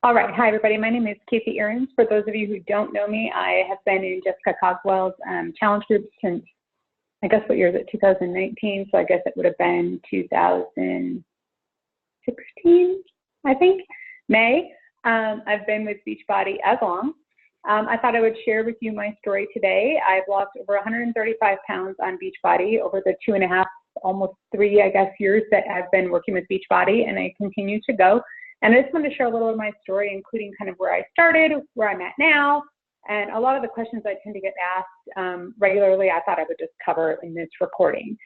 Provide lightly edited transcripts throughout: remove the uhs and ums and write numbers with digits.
All right. Hi, everybody. My name is Casey Ahrens. For those of you who don't know me, I have been in Jessica Coswell's challenge group since, I guess, what year is it? 2019. So I guess it would have been 2016, I think, May. I've been with Beachbody as long. I thought I would share with you my story today. I've lost over 135 pounds on Beachbody over the 2.5, almost 3, I guess, years that I've been working with Beachbody, and I continue to go. And I just wanted to share a little of my story, including kind of where I started, where I'm at now, and a lot of the questions I tend to get asked regularly, I thought I would just cover in this recording.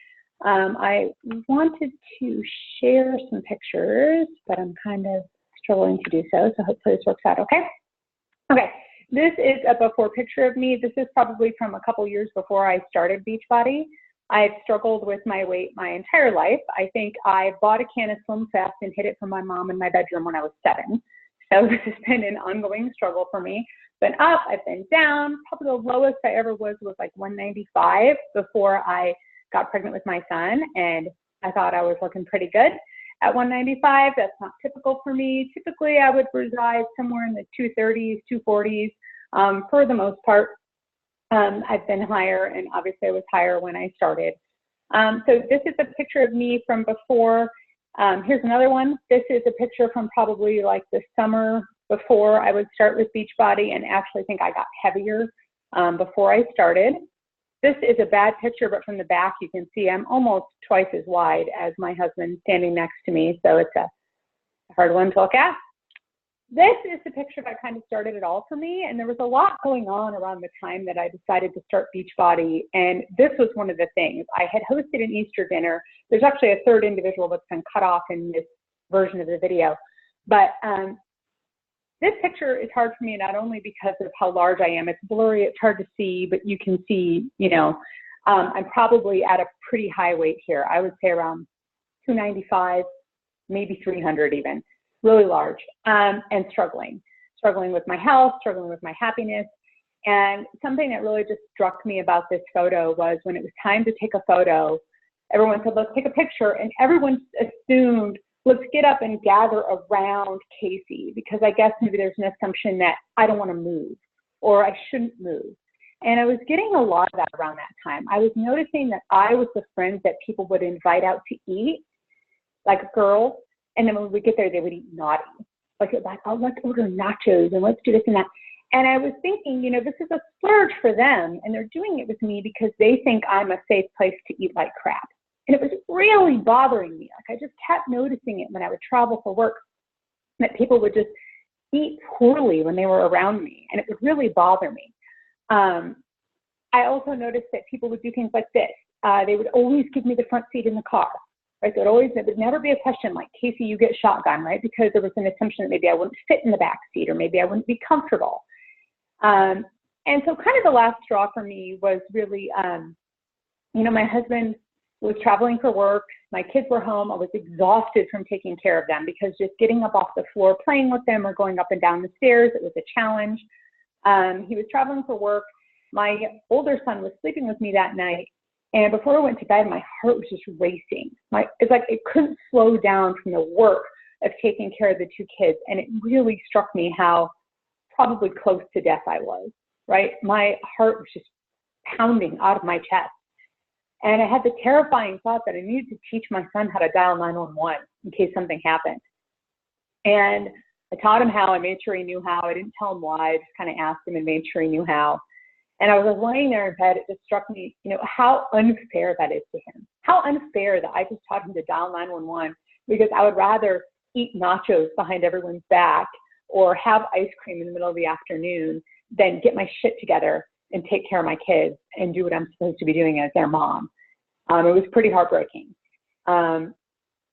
I wanted to share some pictures, but I'm kind of struggling to do so, so hopefully this works out okay. Okay, this is a before picture of me. This is probably from a couple years before I started Beachbody. I've struggled with my weight my entire life. I think I bought a can of Slim Fast and hid it from my mom in my bedroom when I was 7. So this has been an ongoing struggle for me. Been up, I've been down. Probably the lowest I ever was like 195 before I got pregnant with my son. And I thought I was looking pretty good at 195. That's not typical for me. Typically, I would reside somewhere in the 230s, 240s for the most part. I've been higher, and obviously I was higher when I started. So this is a picture of me from before. Here's another one. This is a picture from probably like the summer before I would start with Beachbody, and actually think I got heavier before I started. This is a bad picture, but from the back you can see I'm almost twice as wide as my husband standing next to me, so it's a hard one to look at. This is the picture that kind of started it all for me, and there was a lot going on around the time that I decided to start Beachbody, and this was one of the things. I had hosted an Easter dinner. There's actually a third individual that's been cut off in this version of the video, but this picture is hard for me not only because of how large I am. It's blurry, it's hard to see, but you can see, you know, I'm probably at a pretty high weight here. I would say around 295, maybe 300 even. Really large, and struggling with my health, struggling with my happiness. And something that really just struck me about this photo was when it was time to take a photo, everyone said, let's take a picture. And everyone assumed, let's get up and gather around Casey, because I guess maybe there's an assumption that I don't want to move or I shouldn't move. And I was getting a lot of that around that time. I was noticing that I was the friend that people would invite out to eat, like girls. And then when we get there, they would eat naughty. Like, oh, let's order nachos and let's do this and that. And I was thinking, you know, this is a splurge for them. And they're doing it with me because they think I'm a safe place to eat like crap. And it was really bothering me. Like, I just kept noticing it when I would travel for work, that people would just eat poorly when they were around me. And it would really bother me. I also noticed that people would do things like this. They would always give me the front seat in the car. Right? There would never be a question like, Casey, you get shotgun, right? Because there was an assumption that maybe I wouldn't fit in the back seat or maybe I wouldn't be comfortable. And so kind of the last straw for me was really, you know, my husband was traveling for work. My kids were home. I was exhausted from taking care of them because just getting up off the floor, playing with them or going up and down the stairs, it was a challenge. He was traveling for work. My older son was sleeping with me that night. And before I went to bed, my heart was just racing. It's like it couldn't slow down from the work of taking care of the 2 kids. And it really struck me how probably close to death I was, right? My heart was just pounding out of my chest. And I had the terrifying thought that I needed to teach my son how to dial 911 in case something happened. And I taught him how. I made sure he knew how. I didn't tell him why. I just kind of asked him and made sure he knew how. And I was laying there in bed, it just struck me, you know, how unfair that is to him. How unfair that I just taught him to dial 911 because I would rather eat nachos behind everyone's back or have ice cream in the middle of the afternoon than get my shit together and take care of my kids and do what I'm supposed to be doing as their mom. It was pretty heartbreaking. You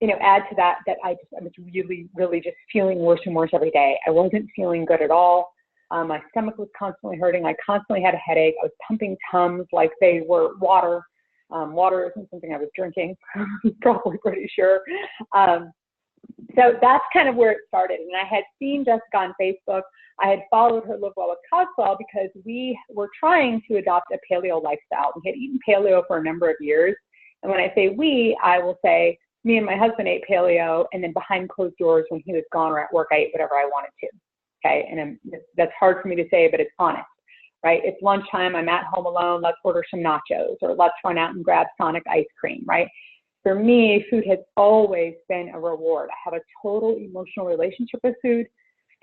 know, add to that, I was really, really just feeling worse and worse every day. I wasn't feeling good at all. My stomach was constantly hurting. I constantly had a headache. I was pumping Tums like they were water. Water isn't something I was drinking, probably pretty sure. So that's kind of where it started. And I had seen Jessica on Facebook. I had followed her Live Well with Coswell because we were trying to adopt a paleo lifestyle. We had eaten paleo for a number of years. And when I say we, I will say me and my husband ate paleo, and then behind closed doors when he was gone or at work, I ate whatever I wanted to. okay? And that's hard for me to say, but it's honest, right? It's lunchtime, I'm at home alone, let's order some nachos, or let's run out and grab Sonic ice cream, right? For me, food has always been a reward. I have a total emotional relationship with food.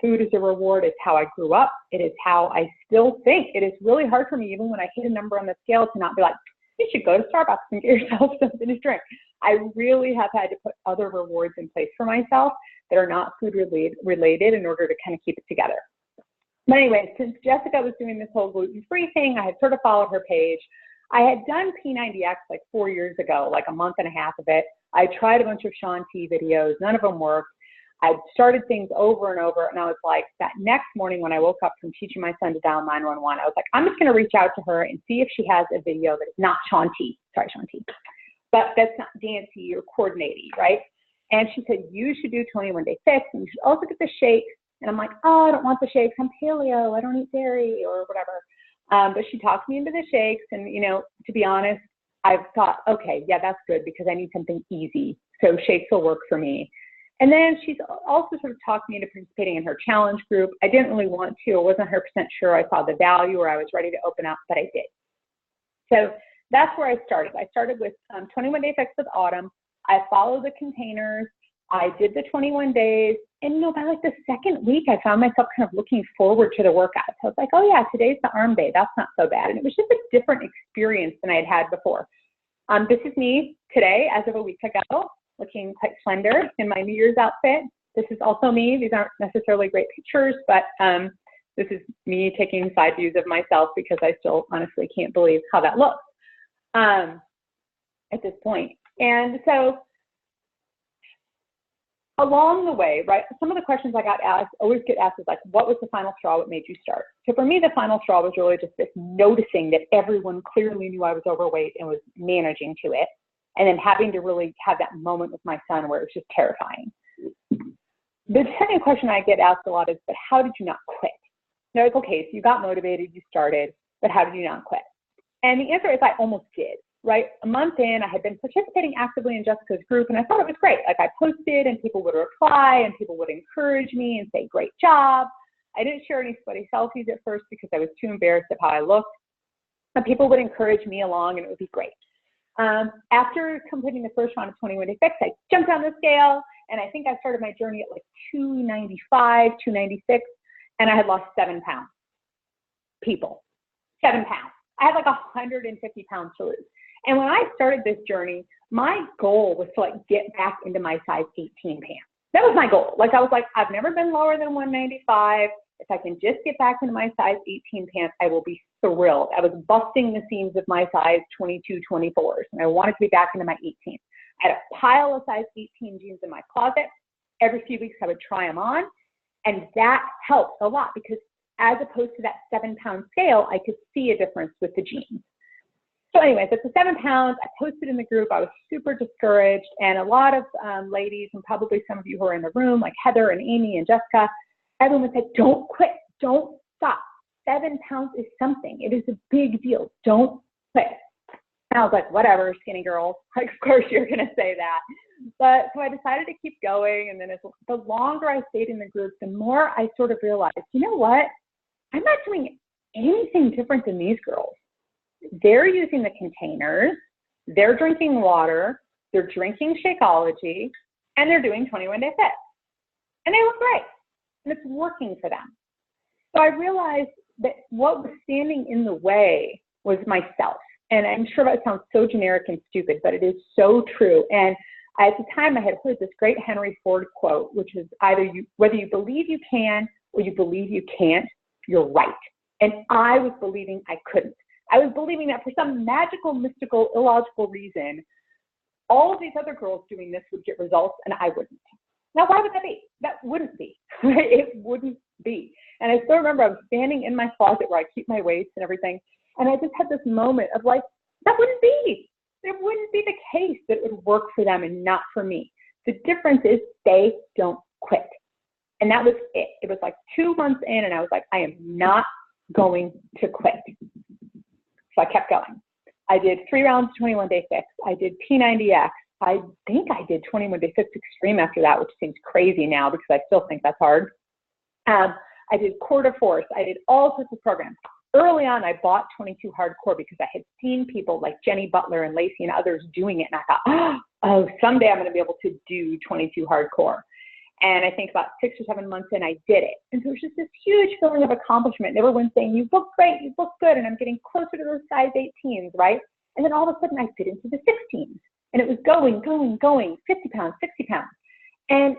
Food is a reward. It's how I grew up. It is how I still think. It is really hard for me, even when I hit a number on the scale, to not be like, you should go to Starbucks and get yourself something to drink. I really have had to put other rewards in place for myself that are not food related in order to kind of keep it together. But anyway, since Jessica was doing this whole gluten-free thing, I had sort of followed her page. I had done P90X like 4 years ago, like a month and a half of it. I tried a bunch of Shaun T videos. None of them worked. I started things over and over, and I was like, that next morning when I woke up from teaching my son to dial 911, I was like, I'm just going to reach out to her and see if she has a video that is not Shaun T. Sorry, Shaun T. But that's not Dancy or coordinating, right? And she said, you should do 21-day fix, and you should also get the shakes. And I'm like, oh, I don't want the shakes. I'm paleo. I don't eat dairy or whatever. But she talked me into the shakes, and, you know, to be honest, I've thought, okay, yeah, that's good because I need something easy. So shakes will work for me. And then she's also sort of talked me into participating in her challenge group. I didn't really want to. I wasn't 100% sure I saw the value or I was ready to open up, but I did. So that's where I started. I started with 21-day fix with Autumn. I followed the containers. I did the 21 days. And, you know, by like the second week, I found myself kind of looking forward to the workout. So I was like, oh, yeah, today's the arm day. That's not so bad. And it was just a different experience than I had had before. This is me today as of a week ago, looking quite slender in my New Year's outfit. This is also me. These aren't necessarily great pictures, but this is me taking side views of myself because I still honestly can't believe how that looks at this point. And so along the way, right, some of the questions I got asked, always get asked is like, what was the final straw? What made you start? So for me, the final straw was really just this noticing that everyone clearly knew I was overweight and was managing to it. And then having to really have that moment with my son where it was just terrifying. The second question I get asked a lot is, but how did you not quit? They're like, okay, so you got motivated, you started, but how did you not quit? And the answer is I almost did, right? A month in, I had been participating actively in Jessica's group, and I thought it was great. Like I posted and people would reply and people would encourage me and say, great job. I didn't share any sweaty selfies at first because I was too embarrassed of how I looked. But people would encourage me along and it would be great. After completing the first round of 21-day fix, I jumped on the scale, and I think I started my journey at like 295, 296, and I had lost 7 pounds. People, 7 pounds. I had like 150 pounds to lose. And when I started this journey, my goal was to like get back into my size 18 pants. That was my goal. Like I was like, I've never been lower than 195. If I can just get back into my size 18 pants, I will be thrilled. I was busting the seams of my size 22, 24s, and I wanted to be back into my 18. I had a pile of size 18 jeans in my closet. Every few weeks I would try them on, and that helped a lot because as opposed to that 7-pound scale, I could see a difference with the jeans. So anyways, at the 7 pounds, I posted in the group. I was super discouraged, and a lot of ladies, and probably some of you who are in the room, like Heather and Amy and Jessica, everyone said, don't quit, don't stop. 7 pounds is something. It is a big deal. Don't quit. And I was like, whatever, skinny girl. Like, of course you're going to say that. But so I decided to keep going. And then the longer I stayed in the group, the more I sort of realized, you know what? I'm not doing anything different than these girls. They're using the containers. They're drinking water. They're drinking Shakeology. And they're doing 21-day fix. And they look great. And it's working for them. So I realized that what was standing in the way was myself. And I'm sure that sounds so generic and stupid, but it is so true. And at the time I had heard this great Henry Ford quote, which is whether you believe you can or you believe you can't, you're right. And I was believing I couldn't. I was believing that for some magical, mystical, illogical reason, all of these other girls doing this would get results and I wouldn't. Now, why would that be? That wouldn't be. It wouldn't be. And I still remember I was standing in my closet where I keep my weights and everything, and I just had this moment of like, that wouldn't be. It wouldn't be the case that it would work for them and not for me. The difference is they don't quit. And that was it. It was like 2 months in, and I was like, I am not going to quit. So I kept going. I did 3 rounds of 21-day fix. I did P90X. I think I did 21-day fix extreme after that, which seems crazy now because I still think that's hard. I did core to force. I did all sorts of programs. Early on, I bought 22 Hardcore because I had seen people like Jenny Butler and Lacey and others doing it. And I thought, oh, someday I'm going to be able to do 22 Hardcore. And I think about 6 or 7 months in, I did it. And so it was just this huge feeling of accomplishment. And everyone's saying, you look great, you look good. And I'm getting closer to those size 18s, right? And then all of a sudden I fit into the 16s. And it was going, 50 pounds, 60 pounds. And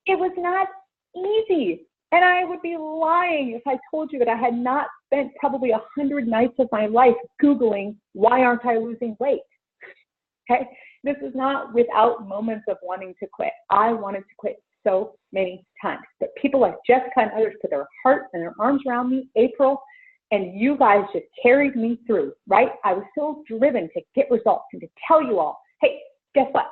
it was not easy. And I would be lying if I told you that I had not spent probably 100 nights of my life Googling, why aren't I losing weight? Okay? This is not without moments of wanting to quit. I wanted to quit so many times. But people like Jessica and others put their heart and their arms around me, April, and you guys just carried me through, right? I was so driven to get results and to tell you all, hey, guess what?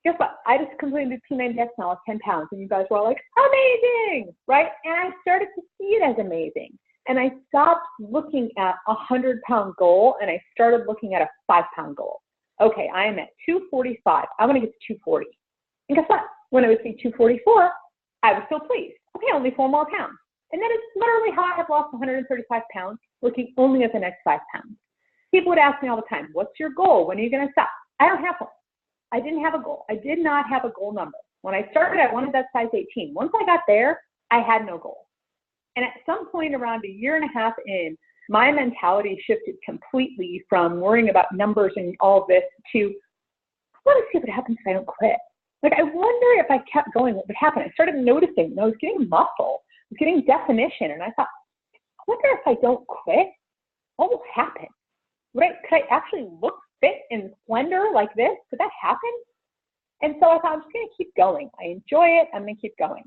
Guess what? I just completed the T90X and I lost 10 pounds. And you guys were all like, amazing, right? And I started to see it as amazing. And I stopped looking at a 100-pound goal and I started looking at a 5-pound goal. Okay, I am at 245. I want to get to 240. And guess what? When I was at 244, I was still pleased. Okay, only 4 more pounds. And that is literally how I have lost 135 pounds, looking only at the next 5 pounds. People would ask me all the time, what's your goal? When are you going to stop? I don't have one. I didn't have a goal. I did not have a goal number. When I started, I wanted that size 18. Once I got there, I had no goal. And at some point around a year and a half in, my mentality shifted completely from worrying about numbers and all this to, I want to see what happens if I don't quit. Like, I wonder if I kept going, what would happen? I started noticing, I was getting muscle, I was getting definition, and I thought, I wonder if I don't quit, what will happen? Right? Could I actually look fit and slender like this? Could that happen? And so I thought, I'm just going to keep going. I enjoy it. I'm going to keep going.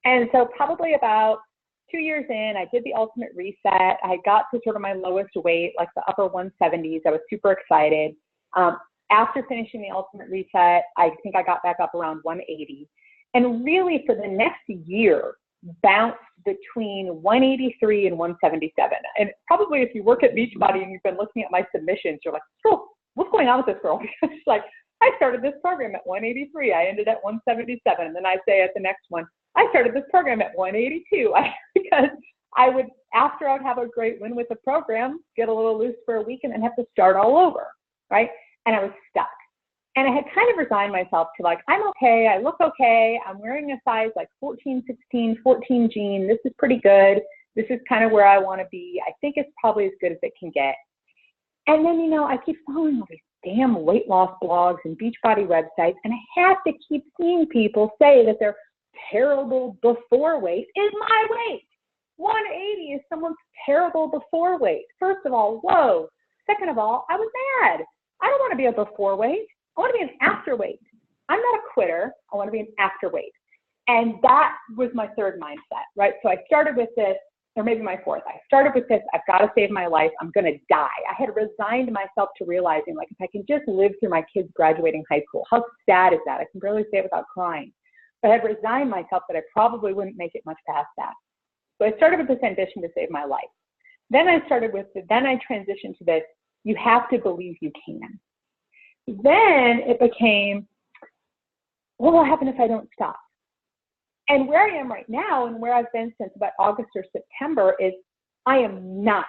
And so probably about 2 years in, I did the ultimate reset. I got to sort of my lowest weight, like the upper 170s. I was super excited. After finishing the ultimate reset, I think I got back up around 180. And really for the next year, bounced between 183 and 177. And probably if you work at Beachbody and you've been looking at my submissions, you're like, girl, what's going on with this girl? Because it's like, I started this program at 183. I ended at 177. And then I say at the next one, I started this program at 182. Because I would, after I would have a great win with the program, get a little loose for a week and then have to start all over, right? And I was stuck. And I had kind of resigned myself to like, I'm okay, I look okay, I'm wearing a size like 14, 16, 14 jean, this is pretty good, this is kind of where I want to be, I think it's probably as good as it can get. And then, you know, I keep following all these damn weight loss blogs and Beachbody websites, and I have to keep seeing people say that their terrible before weight is my weight. 180 is someone's terrible before weight. First of all, whoa. Second of all, I was mad. I don't want to be a before weight. I want to be an after weight. I'm not a quitter. I want to be an after weight. And that was my third mindset, right? So I started with this, or maybe my fourth. I started with this, I've got to save my life. I'm going to die. I had resigned myself to realizing, like, if I can just live through my kids graduating high school, how sad is that? I can barely say it without crying. But I had resigned myself that I probably wouldn't make it much past that. So I started with this ambition to save my life. Then I transitioned to this, you have to believe you can. Then it became, what will happen if I don't stop? And where I am right now and where I've been since about August or September is I am not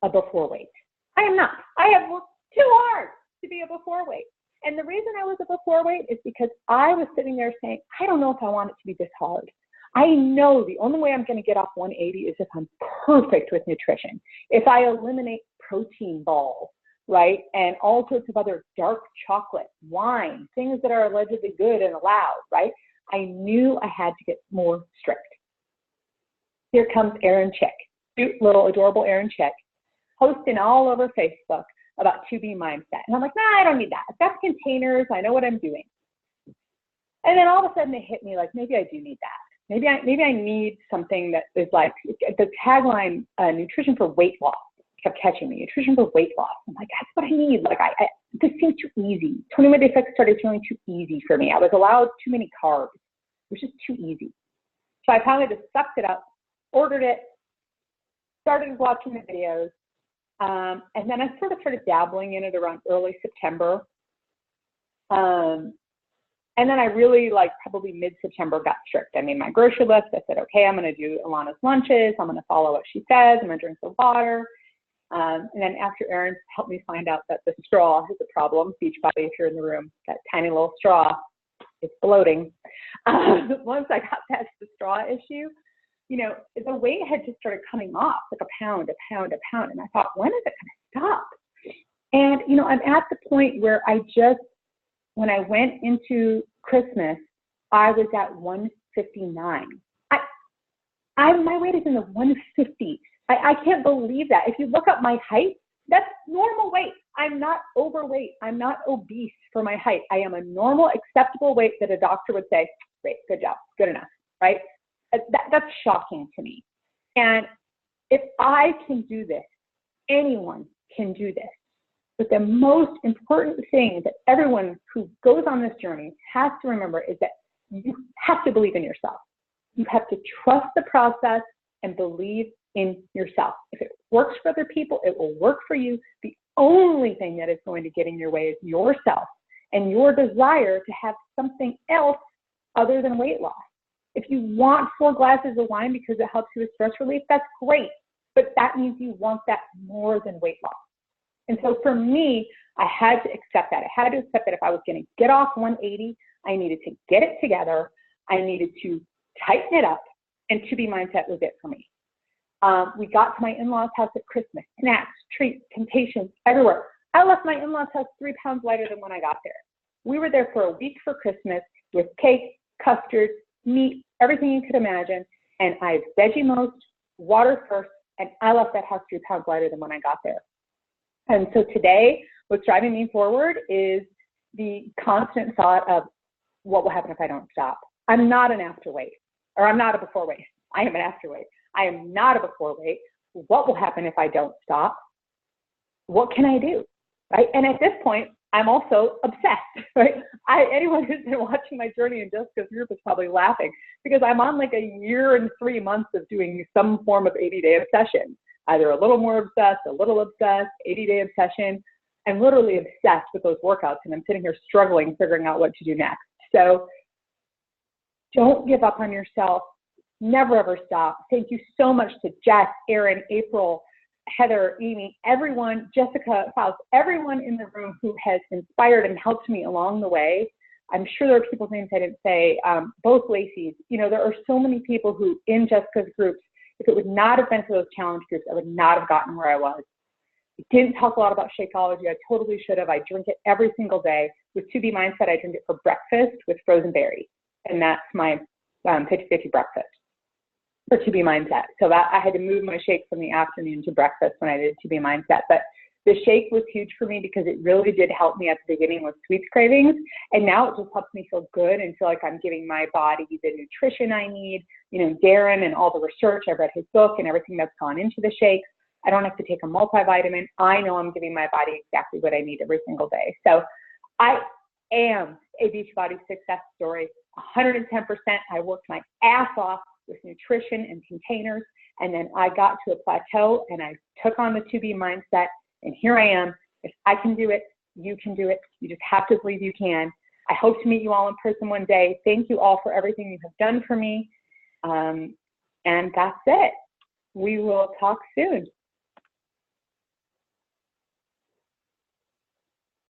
a before weight. I am not. I have worked too hard to be a before weight. And the reason I was a before weight is because I was sitting there saying, I don't know if I want it to be this hard. I know the only way I'm going to get off 180 is if I'm perfect with nutrition. If I eliminate protein balls, right, and all sorts of other dark chocolate, wine, things that are allegedly good and allowed, right? I knew I had to get more strict. Here comes Erin Chick, cute little adorable Erin Chick, posting all over Facebook about 2B mindset. And I'm like, nah, I don't need that. I've got the containers. I know what I'm doing. And then all of a sudden it hit me like, maybe I do need that. Maybe I need something that is like the tagline, nutrition for weight loss. Kept catching me, nutrition for weight loss. I'm like, that's what I need. Like, this seems too easy. 21 Day Fix started feeling too easy for me. I was allowed too many carbs. It was just too easy. So I finally just sucked it up, ordered it, started watching the videos, and then I sort of started dabbling in it around early September. And then I really, like, probably mid-September got strict. I made my grocery list. I said, okay, I'm going to do Alana's lunches. I'm going to follow what she says. I'm going to drink the water. And then after Erin helped me find out that the straw is a problem, Beachbody, if you're in the room, that tiny little straw, it's bloating. Once I got past the straw issue, you know, the weight had just started coming off, like a pound, a pound, a pound. And I thought, when is it going to stop? And, you know, I'm at the point where when I went into Christmas, I was at 159. My weight is in the 150s. I can't believe that. If you look up my height, that's normal weight. I'm not overweight. I'm not obese for my height. I am a normal, acceptable weight that a doctor would say, great, good job, good enough, right? That's shocking to me. And if I can do this, anyone can do this. But the most important thing that everyone who goes on this journey has to remember is that you have to believe in yourself. You have to trust the process and believe in yourself. If it works for other people, it will work for you. The only thing that is going to get in your way is yourself and your desire to have something else other than weight loss. If you want 4 glasses of wine because it helps you with stress relief, that's great. But that means you want that more than weight loss. And so for me, I had to accept that. I had to accept that if I was going to get off 180, I needed to get it together. I needed to tighten it up, and To Be Mindset was it for me. We got to my in-laws' house at Christmas, snacks, treats, temptations, everywhere. I left my in-laws' house 3 pounds lighter than when I got there. We were there for a week for Christmas with cake, custard, meat, everything you could imagine. And I veggie most, water first, and I left that house 3 pounds lighter than when I got there. And so today, what's driving me forward is the constant thought of what will happen if I don't stop. I'm not an after weight, or I'm not a before weight. I am an after weight. I am not a before weight. What will happen if I don't stop? What can I do, right? And at this point, I'm also obsessed, right? Anyone who's been watching my journey in Jessica's group is probably laughing because I'm on like a year and 3 months of doing some form of 80-day obsession, either a little more obsessed, a little obsessed, 80-day obsession. I'm literally obsessed with those workouts, and I'm sitting here struggling, figuring out what to do next. So don't give up on yourself. Never, ever stop. Thank you so much to Jess, Erin, April, Heather, Amy, everyone, Jessica, Faust, everyone in the room who has inspired and helped me along the way. I'm sure there are people's names I didn't say, both Lacey's. You know, there are so many people who, in Jessica's groups, if it would not have been for those challenge groups, I would not have gotten where I was. I didn't talk a lot about Shakeology. I totally should have. I drink it every single day. With To Be Mindset, I drink it for breakfast with frozen berries. And that's my 50-50 breakfast for To Be Mindset. So that I had to move my shake from the afternoon to breakfast when I did To Be Mindset. But the shake was huge for me because it really did help me at the beginning with sweets cravings. And now it just helps me feel good and feel like I'm giving my body the nutrition I need. You know, Darren and all the research, I've read his book and everything that's gone into the shakes. I don't have to take a multivitamin. I know I'm giving my body exactly what I need every single day. So I am a Beachbody success story, 110%. I worked my ass off with nutrition and containers, and then I got to a plateau and I took on the To Be Mindset, and here I am. If I can do it, you can do it. You just have to believe you can. I hope to meet you all in person one day. Thank you all for everything you have done for me. And that's it. We will talk soon.